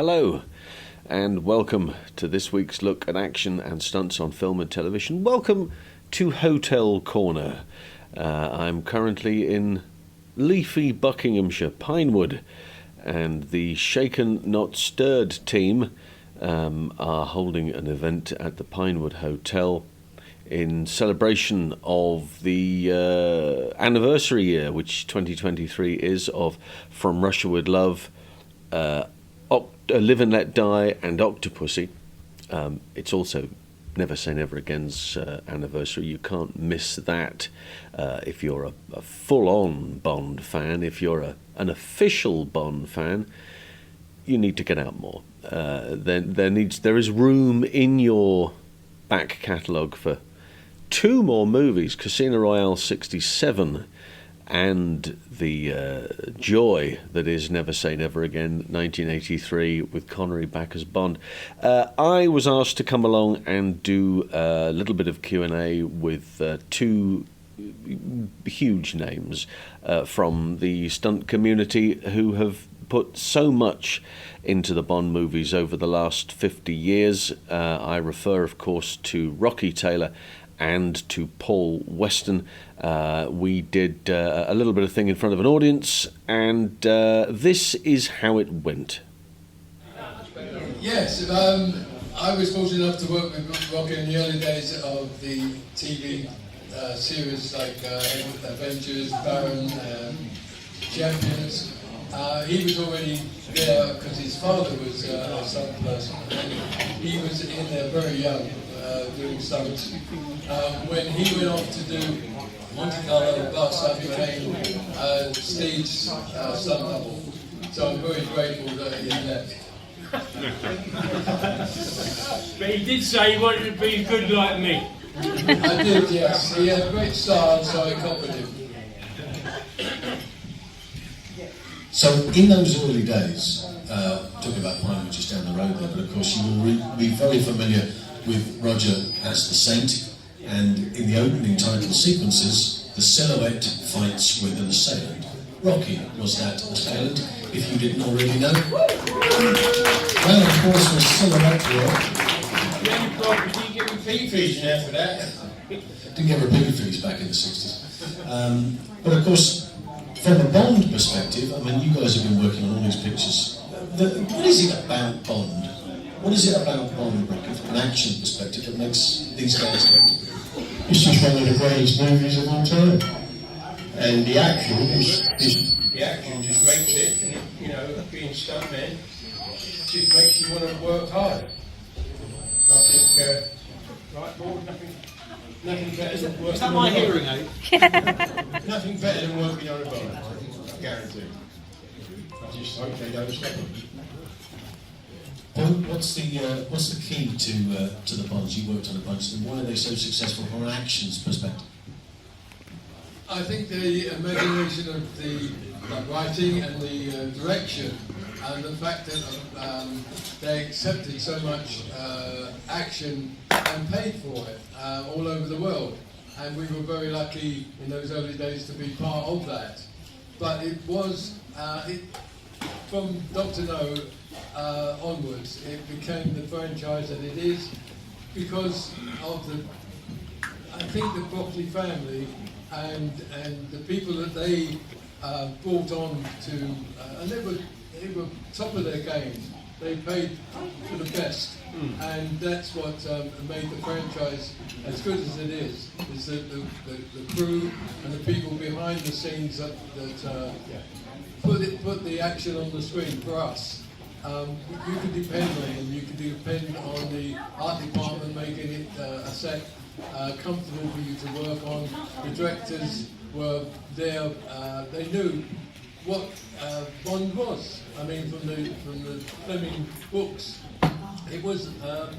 Hello, and welcome to this week's look at action and stunts on film and television. Welcome to Hotel Corner. I'm currently in leafy Buckinghamshire, Pinewood, and the Shaken Not Stirred team are holding an event at the Pinewood Hotel in celebration of the anniversary year, which 2023 is, of From Russia With Love, Live and Let Die, and Octopussy. It's also Never Say Never Again's anniversary. You can't miss that if you're a full-on Bond fan. If you're an official Bond fan, you need to get out more. There is room in your back catalogue for two more movies, Casino Royale 67 and the joy that is Never Say Never Again, 1983, with Connery back as Bond. I was asked to come along and do a little bit of Q&A with two huge names from the stunt community who have put so much into the Bond movies over the last 50 years. I refer, of course, to Rocky Taylor and to Paul Weston. We did a little bit of thing in front of an audience, and this is how it went. Yes, I was fortunate enough to work with Rocky in the early days of the TV series like Adventures, Baron, Champions. He was already there because his father was a stunt person, and he was in there very young. Doing stunts. When he went off to do Monte Carlo bus, I became stage stunt double. So I'm very grateful that he left. But he did say he wanted to be good like me. I did, yes. He had a great style, so I copied him. So in those early days, talking about Pinewood just down the road there, but of course you will be very familiar with Roger as the Saint, and in the opening title sequences, the silhouette fights with an assailant. Rocky was that assailant, if you didn't already know. Well, of course, was silhouette work. The only problem is he gave me feet fees now for that. Didn't get repeated fees back in the 60s. But of course, from a Bond perspective, I mean, you guys have been working on all these pictures. What is it about Bond? What is it about Bond, Rocky, from an action perspective that makes these guys work? It's just one of the greatest movies of all time. And the action is The action just makes it, and you know, being stuntmen just makes you want to work hard. I think, right, Lord, nothing better than working. Is that my hearing aid? Nothing better than working on a Bond, I guarantee. I just hope they don't stop them. What's the key to the Bonds? You worked on a bunch of them. Why are they so successful from an actions perspective? I think the imagination of the writing and the direction, and the fact that they accepted so much action and paid for it all over the world. And we were very lucky in those early days to be part of that. But it was, from Dr. No onwards, it became the franchise that it is because of I think the Broccoli family and the people that they brought on to, and they were top of their game. They paid for the best, and that's what made the franchise as good as it is the crew and the people behind the scenes that put the action on the screen for us. You could depend on them. You could depend on the art department making it a set comfortable for you to work on. The directors were there. They knew what Bond was. I mean, from the Fleming books, it was.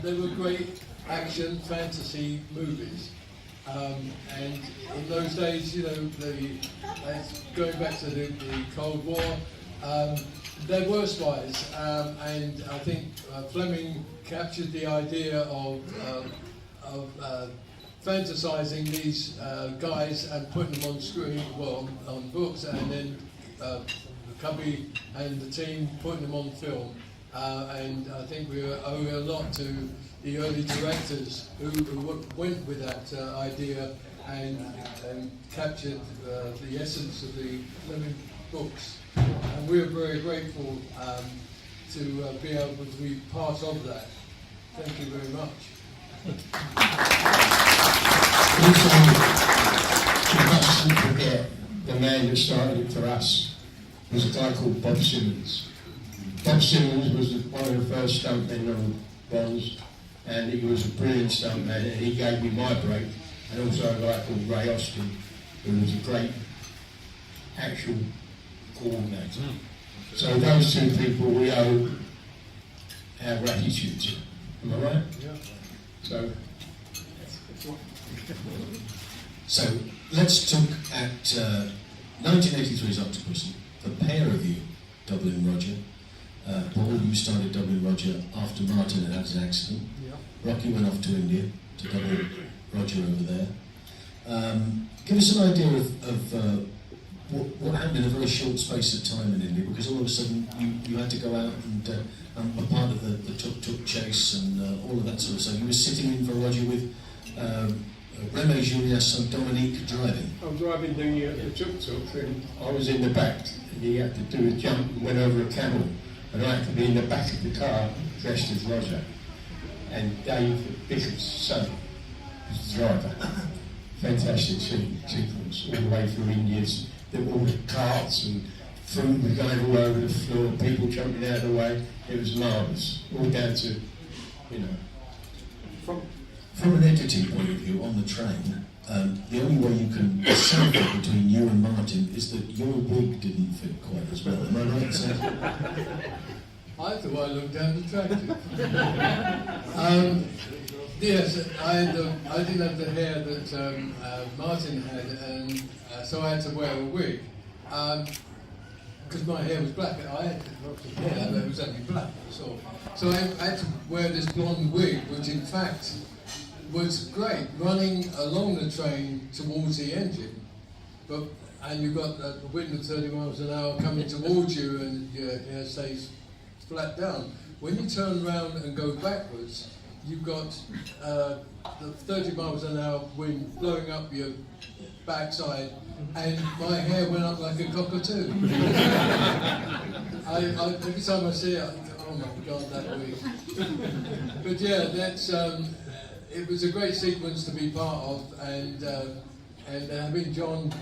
They were great action fantasy movies. And in those days, you know, going back to the Cold War, there were spies, and I think Fleming captured the idea of fantasizing these guys and putting them on screen, well, on books, and then Cubby and the team putting them on film. and I think we owe a lot to the early directors who went with that idea and captured the essence of the living books. And we're very grateful to be able to be part of that. Thank you very much. Also, we mustn't forget the man that started it for us was a guy called Bob Simmons. Bob Simmons was one of the first stuntmen on Bonds, and he was a brilliant stuntman, and he gave me my break, and also a guy called Ray Austin, who was a great actual coordinator. So those two people we owe our gratitude to. Am I right? Yeah. So, Let's look at 1983's Octopussy. The pair of you, Dublin Roger. Paul, you started Dublin Roger after Martin had an accident. Yeah. Rocky went off to India to Dublin Roger over there. Give us an idea of what happened in a very short space of time in India, because all of a sudden you had to go out and a part of the tuk-tuk chase and all of that sort of stuff. You were sitting in for Roger with Rene Julius and Dominique driving. I was driving the tuk-tuk, and I was in the back, and he had to do a jump and went over a camel, and I had to be in the back of the car dressed as Roger. And Dave, Bishop's son, was the driver. Fantastic sequence all the way through India. There were all the carts and food were going all over the floor, people jumping out of the way. It was marvellous, all down to, you know. From an editing point of view, on the train, the only way you can decipher between you and Martin is that your wig didn't fit quite as well. Am I right in saying? I thought I looked damn attractive. Yes, I didn't have the hair that Martin had, and so I had to wear a wig. Because my hair was black, I had lots of hair, but it was only black. So I had to wear this blonde wig, which in fact was great, running along the train towards the engine. And you've got a wind of 30 miles an hour coming towards you, and your hair stays flat down. When you turn around and go backwards, you've got the 30 miles an hour wind blowing up your backside, and my hair went up like a cockatoo. Every time I see it, I think, oh my God, that wig. But yeah, that's it was a great sequence to be part of, and having John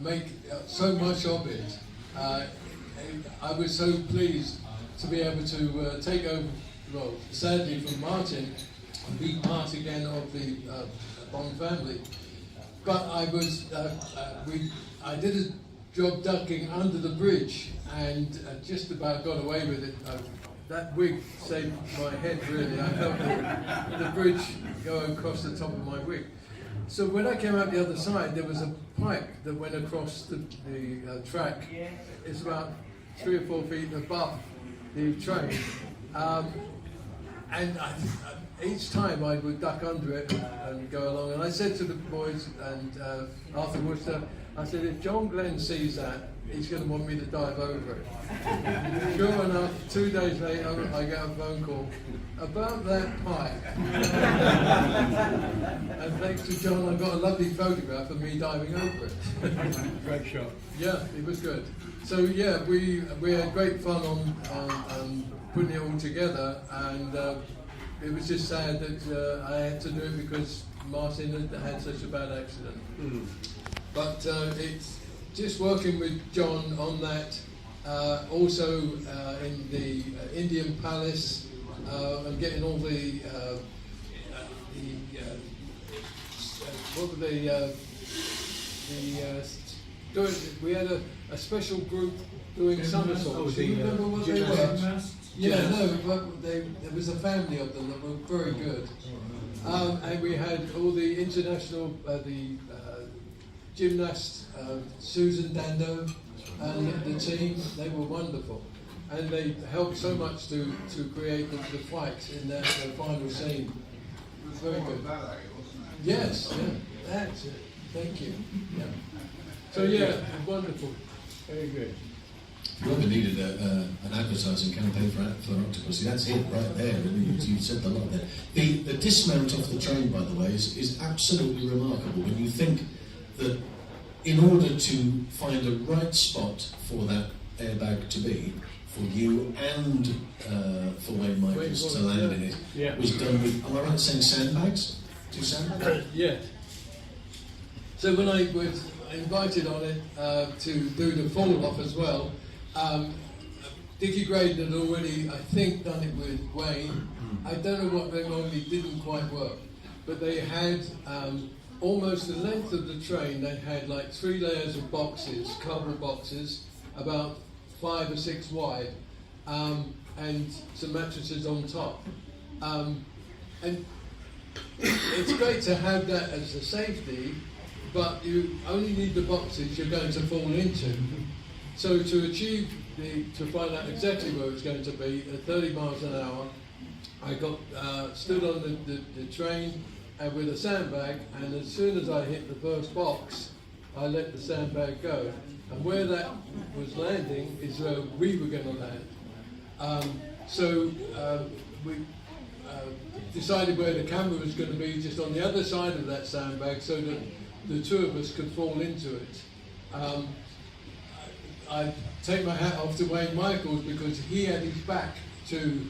make so much of it, I was so pleased to be able to take over, well, sadly from Martin, and be part again of the Bond family. But I was, I did a job ducking under the bridge, and just about got away with it. That wig saved my head, really. I felt the bridge go across the top of my wig. So when I came out the other side, there was a pipe that went across the track. It's about 3 or 4 feet above the train. And each time I would duck under it and go along. And I said to the boys and Arthur Worcester, I said, if John Glenn sees that, he's going to want me to dive over it. Sure enough, 2 days later, I get a phone call about that pipe. And thanks to John, I got a lovely photograph of me diving over it. Great shot. Yeah, it was good. So yeah, we had great fun on putting it all together, and it was just sad that I had to do it because Martin had such a bad accident. But it's just working with John on that, also in the Indian Palace, and getting all the what were we had a special group doing somersaults. Do you remember what they were? Yeah, no, but there was a family of them that were very good. And we had all the international, gymnasts, Susan Dando and the team. They were wonderful. And they helped so much to create the fight in that final scene. It was very good. Yes, yeah, that's it. Thank you. Yeah. So yeah, wonderful. Very good. If you ever needed an advertising campaign for Octopussy, that's it right there. You said a lot there. The dismount off the train, by the way, is absolutely remarkable when you think that in order to find a right spot for that airbag to be, for you and for Wayne Michaels to land in it, was done with, am I right saying sandbags? 2 sandbags? Yeah. So when I was invited on it to do the fall off as well, Dickie Graydon had already, I think, done it with Wayne. I don't know what they only didn't quite work, but they had almost the length of the train. They had like 3 layers of boxes, cardboard boxes, about 5 or 6 wide, and some mattresses on top. And it's great to have that as a safety, but you only need the boxes you're going to fall into. So to achieve to find out exactly where it's going to be at 30 miles an hour, I got stood on the train with a sandbag, and as soon as I hit the first box, I let the sandbag go. And where that was landing is where we were going to land. So we decided where the camera was going to be, just on the other side of that sandbag, so that the 2 of us could fall into it. I take my hat off to Wayne Michaels because he had his back to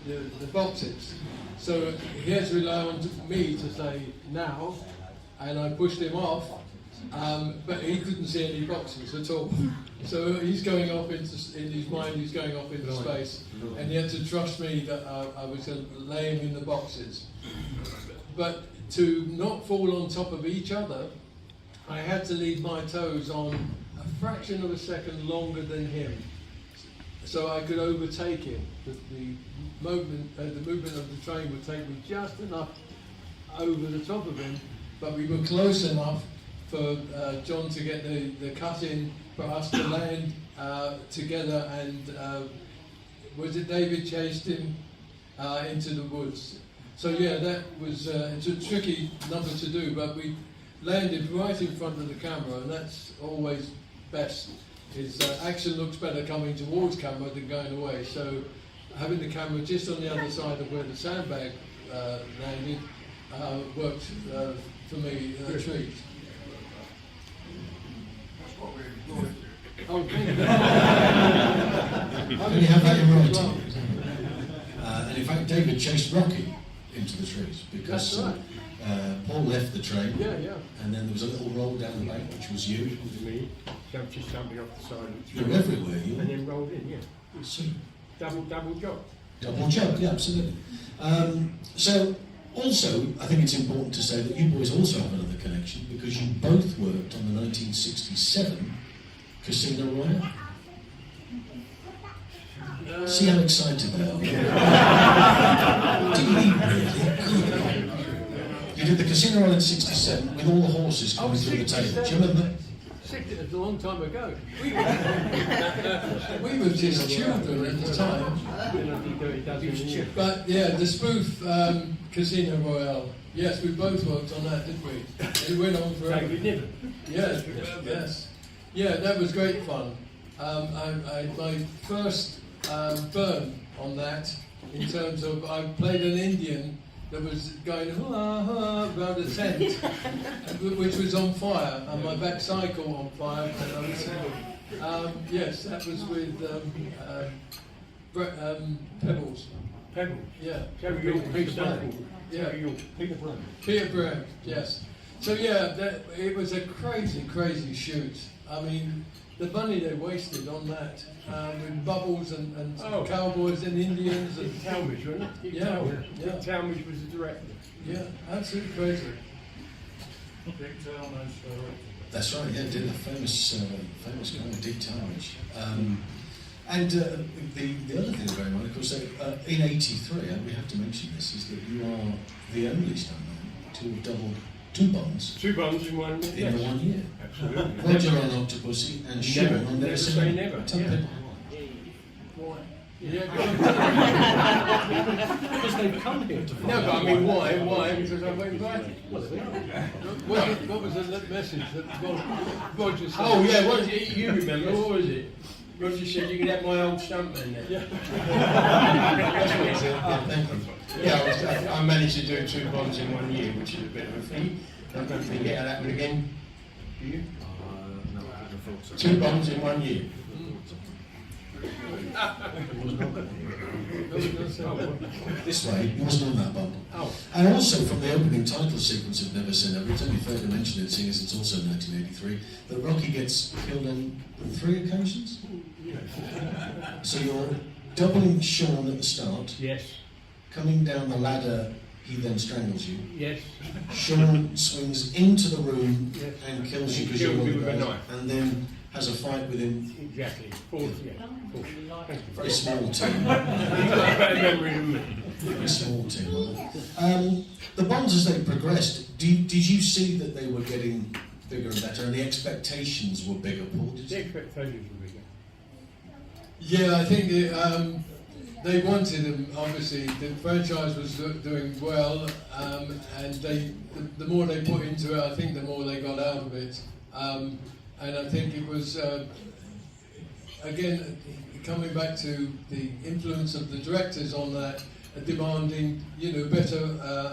the boxes. So he has to rely on me to say now, and I pushed him off, but he couldn't see any boxes at all. So he's going off in his mind, he's going off into space, and he had to trust me that I was going to lay him in the boxes. But to not fall on top of each other, I had to leave my toes on a fraction of a second longer than him, so I could overtake him. The movement of the train would take me just enough over the top of him, but we were close enough for John to get the cut in for us to land together, and was it David chased him into the woods. So yeah, that was it's a tricky number to do, but we landed right in front of the camera, and that's always best. Is action looks better coming towards camera than going away. So having the camera just on the other side of where the sandbag landed worked for me a treat. Oh, thank you. And you have that in writing. And in fact, David chased Rocky into the trees because That's right. Paul left the train. Yeah. And then there was a little roll down the bank, which was you. It was me, just jumping off the side of the You tree. were everywhere, you. And then rolled in, yeah. So, Double job. double jump, yeah, absolutely. So, also, I think it's important to say that you boys also have another connection because you both worked on the 1967 Casino Royale. See how excited they are. Did we really? You did the Casino Royale in '67 with all the horses coming through the table. Do you remember? It's a long time ago. We were just children at the time. But yeah, the spoof Casino Royale. Yes, we both worked on that, didn't we? It went on forever. Yes. Yeah, that was great fun. My first burn on that, in terms of I played an Indian that was going around a tent, which was on fire, and my back cycle on fire. And I was, yes, that was with Pebbles. Pebbles? Yeah. Peter Brown. Yeah. Peter Brown. Peter Brown, yes. So yeah, it was a crazy shoot. I mean, the money they wasted on that, with bubbles and cowboys and Indians and Talmadge, wasn't it? Yeah. Talmadge was the director. Yeah, absolutely crazy. That's right, yeah, did a famous guy, Dick Talmadge. And the other thing going on, of course, in '83, and we have to mention this, is that you are the only stuntman to have doubled 2 bonds 2 bonds in 1 year. in the 1 year. Absolutely. Roger on Octopussy and Sean on Never say never. Tell people. Yeah, Because they've come here to find no, but I out mean, why? Because I went invited. What was the message that Roger said? Oh yeah, what is it? You remember? What was it? Roger said you can have my old stuntman then. That's what he said. Yeah, thank you. Yeah, I managed to do 2 bonds in 1 year, which is a bit of a feat. I don't think it'll happen again. Do you? No, I haven't thought so. 2 bonds in 1 year. This way, he wasn't on that bump. Oh. And also from the opening title sequence of Never Say Never, it's only fair to mention it, seeing as it's also 1983, that Rocky gets killed on 3 occasions. So you're doubling Sean at the start, Yes, coming down the ladder, he then strangles you. yes. Sean swings into the room Yes. and kills you because Kills you're me on the with a ground, knife. and then has a fight with him. Exactly. Fourth, yeah. Fourth. Thank you. Very small team. You've got a better memory than me. Very small team. Wasn't it? The bonds as they progressed, did you see that they were getting bigger and better, and the expectations were bigger, Paul? Did The you? expectations were bigger. Yeah, I think they wanted him. Obviously, the franchise was doing well, and the more they put into it, I think the more they got out of it. And I think it was again coming back to the influence of the directors on that, demanding better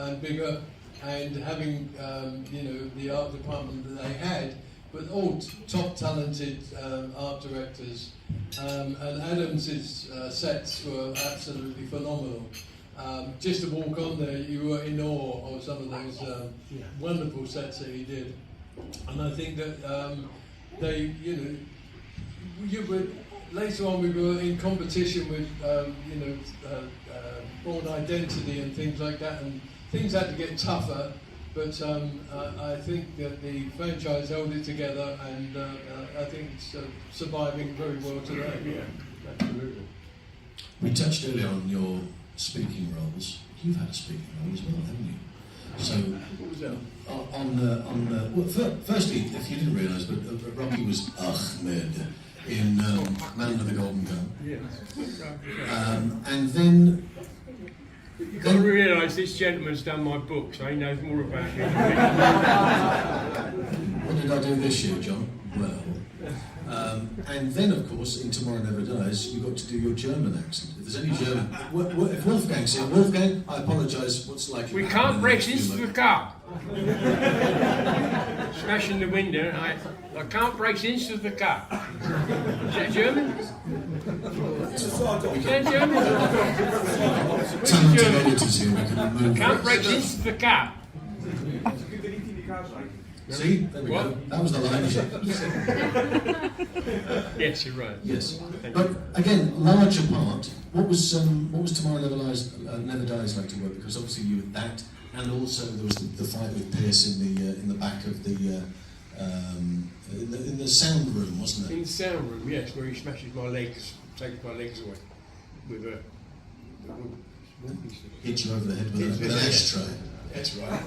and bigger, and having the art department that they had, but all top talented art directors. And Adams's sets were absolutely phenomenal. Just to walk on there, you were in awe of some of those wonderful sets that he did. And I think that they, later on we were in competition with, Born Identity and things like that, and things had to get tougher. But I think that the franchise held it together, and I think it's surviving very well today. Yeah, absolutely. We touched earlier on your speaking roles. You've had a speaking role as well, haven't you? So, What was that? well, firstly, if you didn't realise, but Rocky was Ahmed in Man with the Golden Gun, Yeah. and then You've got to realise this gentleman's done my book, so he knows more about me. what did I do this year, John? Well, and then of course in Tomorrow Never Dies, you got to do your German accent. If there's any German, if Wolfgang's here, Wolfgang, I apologise. What's like? We can't break into the car. Smashing the window, I can't break into the car. Is that German? Is that German? Talented editors here, we can remove Can't break those. into the car. See, there we go. That was the line. Yes, you're right. Yes, but again, larger part. What was Tomorrow Never Dies like to work? Because obviously you were that, and also there was the fight with Pierce in the back of in the sound room, wasn't it? In the sound room, yes, where he smashes my legs, takes my legs away with a wooden stick. Hit you over the head with an ashtray. That's right.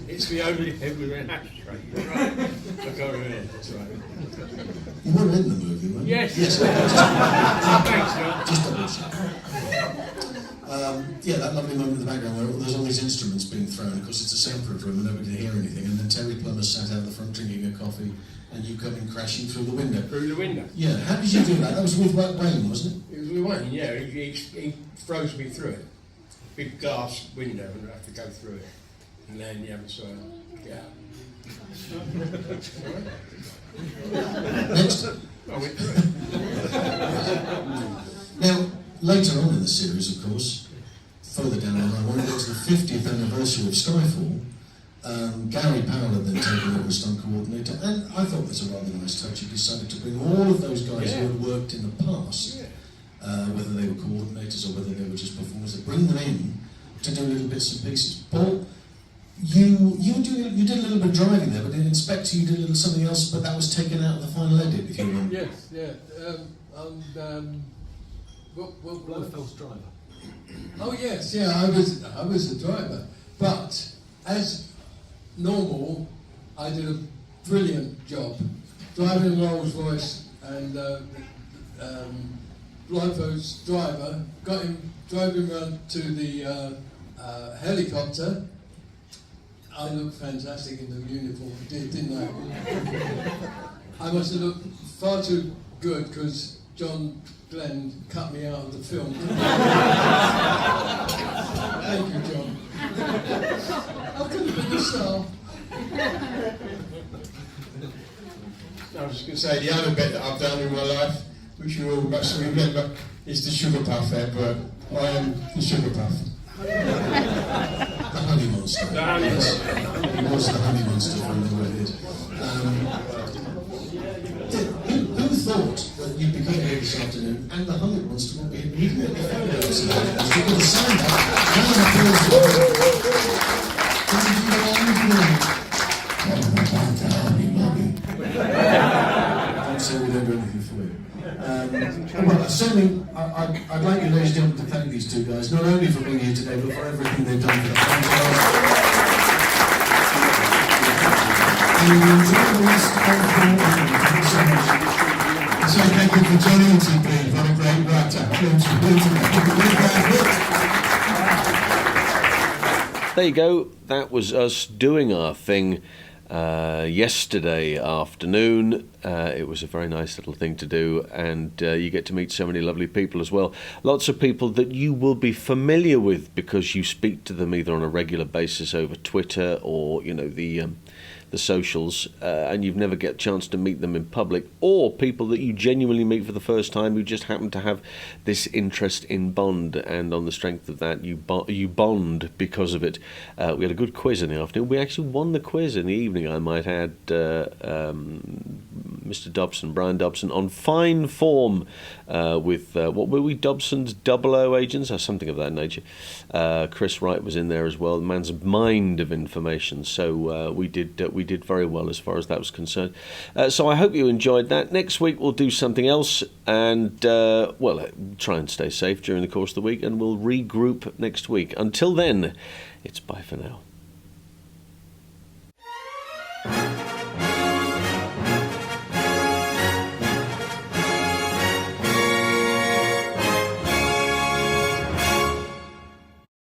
It's the only head with an ashtray. You're right. I can't remember. That's right. You were in the movie, weren't you? Yes. Yes. Thanks, John. Just double check. Yeah, that lovely moment in the background where there's all these instruments being thrown. Of course, it's a soundproof room and nobody can hear anything. And then Terry Plummer sat out the front drinking a coffee, and you come in crashing through the window. Through the window. Yeah, how did you do that? That was with Wayne, wasn't it? It was with Wayne, yeah. He throws me through it. Big glass window, and I have to go through it and land the other side. Get out. Next. I went through it. Now, later on in the series, of course, further down the line, when we get to the 50th anniversary of Skyfall, Gary Powell had then taken over as stunt coordinator, and I thought it was a rather nice touch. He decided to bring all of those guys who had worked in the past, whether they were coordinators or whether they were just performers, to bring them in to do little bits and pieces. Paul, you did a little bit of driving there, but in Inspector you did a little something else, but that was taken out of the final edit, if you remember. Yes, yeah. What Blofeld's driver. Oh yes, yeah. I was the driver, but as normal, I did a brilliant job driving Rolls Royce, and Blofeld's driver drove him around to the helicopter. I looked fantastic in the uniform, didn't I? I must have looked far too good, because John Glenn cut me out of the film. Thank you, John. I could have been a star. I was just going to say, the other bit that I've done in my life, which you all must remember, is the sugar puff advert. I am the sugar puff. The honey monster. The honey monster. He was the honey monster, if I know what it is. Who thought that you'd be coming here this afternoon and the honey monster would be immediately famous? You could have signed that. Round of applause for him. Don't say we don't do anything for you. Well, certainly, I'd like you, ladies and gentlemen, to thank these two guys, not only for being here today, but for everything they've done for the franchise. And to all the rest of the thank you so much. So thank you for joining us, please. What a great writer. There you go. That was us doing our thing yesterday afternoon. It was a very nice little thing to do, and you get to meet so many lovely people as well. Lots of people that you will be familiar with because you speak to them either on a regular basis over Twitter or, you know, the socials, and you've never get a chance to meet them in public, or people that you genuinely meet for the first time who just happen to have this interest in Bond, and on the strength of that you bond because of it. We had a good quiz in the afternoon. We actually won the quiz in the evening, I might add. Mr. Dobson, Brian Dobson, on fine form with, what were we, Dobson's 00 agents or something of that nature. Chris Wright was in there as well, the man's mind of information, so we did very well as far as that was concerned. So I hope you enjoyed that. Next week we'll do something else, and try and stay safe during the course of the week, and we'll regroup next week. Until then, it's bye for now.